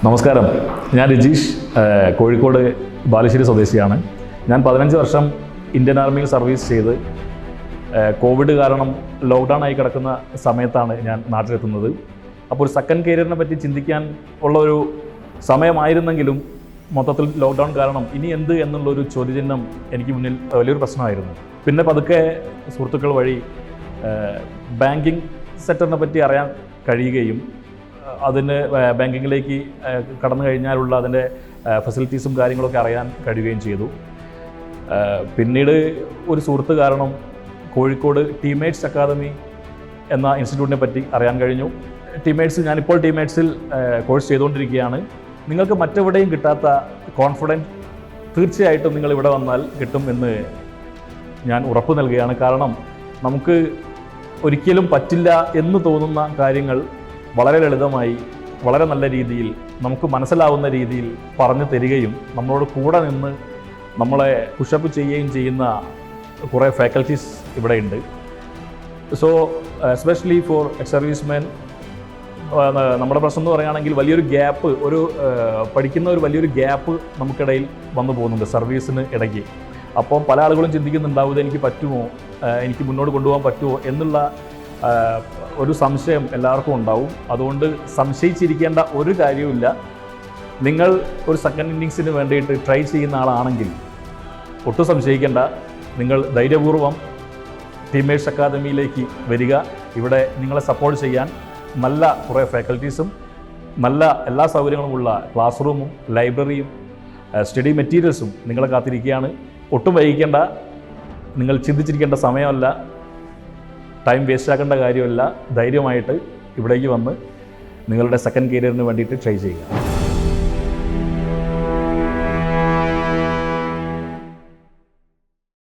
നമസ്കാരം, ഞാൻ രജീഷ്, കോഴിക്കോട് ബാലുശ്ശേരി സ്വദേശിയാണ്. ഞാൻ 15 വർഷം ഇന്ത്യൻ ആർമിയിൽ സർവീസ് ചെയ്ത് കോവിഡ് കാരണം ലോക്ക്ഡൗൺ ആയി കിടക്കുന്ന സമയത്താണ് ഞാൻ നാട്ടിലെത്തുന്നത്. അപ്പോൾ ഒരു സെക്കൻഡ് കരിയറിനെ പറ്റി ചിന്തിക്കാൻ ഉള്ളൊരു സമയമായിരുന്നെങ്കിലും മൊത്തത്തിൽ ലോക്ക്ഡൗൺ കാരണം ഇനി എന്ത് എന്നുള്ളൊരു ചോദ്യചിഹ്നം എനിക്ക് മുന്നിൽ വലിയൊരു പ്രശ്നമായിരുന്നു. പിന്നെ പതുക്കെ സുഹൃത്തുക്കൾ വഴി ബാങ്കിങ് സെക്ടറിനെ പറ്റി അറിയാൻ കഴിയുകയും അതിന് ബാങ്കിങ്ങിലേക്ക് കടന്നു കഴിഞ്ഞാലുള്ള അതിൻ്റെ ഫെസിലിറ്റീസും കാര്യങ്ങളൊക്കെ അറിയാൻ കഴിയുകയും ചെയ്തു. പിന്നീട് ഒരു സുഹൃത്ത് കാരണം കോഴിക്കോട് ടീംമേറ്റ്സ് അക്കാദമി എന്ന ഇൻസ്റ്റിറ്റ്യൂട്ടിനെ പറ്റി അറിയാൻ കഴിഞ്ഞു. ഞാനിപ്പോൾ ടീംമേറ്റ്സിൽ കോഴ്സ് ചെയ്തുകൊണ്ടിരിക്കുകയാണ്. നിങ്ങൾക്ക് മറ്റെവിടെയും കിട്ടാത്ത കോൺഫിഡൻസ് തീർച്ചയായിട്ടും നിങ്ങൾ ഇവിടെ വന്നാൽ കിട്ടും എന്ന് ഞാൻ ഉറപ്പ് നൽകുകയാണ്. കാരണം നമുക്ക് ഒരിക്കലും പറ്റില്ല എന്ന് തോന്നുന്ന കാര്യങ്ങൾ വളരെ ലളിതമായി, വളരെ നല്ല രീതിയിൽ, നമുക്ക് മനസ്സിലാവുന്ന രീതിയിൽ പറഞ്ഞു തരികയും നമ്മളോട് കൂടെ നിന്ന് നമ്മളെ പുഷപ്പ് ചെയ്യുകയും ചെയ്യുന്ന കുറേ ഫാക്കൽറ്റീസ് ഇവിടെയുണ്ട്. സോ എസ്പെഷ്യലി ഫോർ സർവീസ്മെൻ, നമ്മുടെ പ്രശ്നം എന്ന് പറയുകയാണെങ്കിൽ വലിയൊരു ഗ്യാപ്പ്, പഠിക്കുന്ന ഒരു വലിയൊരു ഗ്യാപ്പ് നമുക്കിടയിൽ വന്നു പോകുന്നുണ്ട് സർവീസിന് ഇടയ്ക്ക്. അപ്പം പല ആളുകളും ചിന്തിക്കുന്നുണ്ടാവും, എനിക്ക് പറ്റുമോ, എനിക്ക് മുന്നോട്ട് കൊണ്ടുപോകാൻ പറ്റുമോ എന്നുള്ള ഒരു സംശയം എല്ലാവർക്കും ഉണ്ടാവും. അതുകൊണ്ട് സംശയിച്ചിരിക്കേണ്ട ഒരു കാര്യവുമില്ല. നിങ്ങൾ ഒരു സെക്കൻഡ് ഇന്നിങ്സിന് വേണ്ടിയിട്ട് ട്രൈ ചെയ്യുന്ന ആളാണെങ്കിൽ ഒട്ടും സംശയിക്കേണ്ട. നിങ്ങൾ ധൈര്യപൂർവ്വം ടീംമേറ്റ്സ് അക്കാദമിയിലേക്ക് വരിക. ഇവിടെ നിങ്ങളെ സപ്പോർട്ട് ചെയ്യാൻ നല്ല കുറേ ഫാക്കൽറ്റീസും നല്ല എല്ലാ സൗകര്യങ്ങളുമുള്ള ക്ലാസ് റൂമും ലൈബ്രറിയും സ്റ്റഡി മെറ്റീരിയൽസും നിങ്ങളെ കാത്തിരിക്കുകയാണ്. ഒട്ടും വൈകിക്കേണ്ട. നിങ്ങൾ ചിന്തിച്ചിരിക്കേണ്ട സമയമല്ല, ടൈം വേസ്റ്റ് ആക്കേണ്ട കാര്യമല്ല. ധൈര്യമായിട്ട് ഇവിടേക്ക് വന്ന് നിങ്ങളുടെ സെക്കൻഡ് കരിയറിന് വേണ്ടിയിട്ട് ട്രൈ ചെയ്യുക.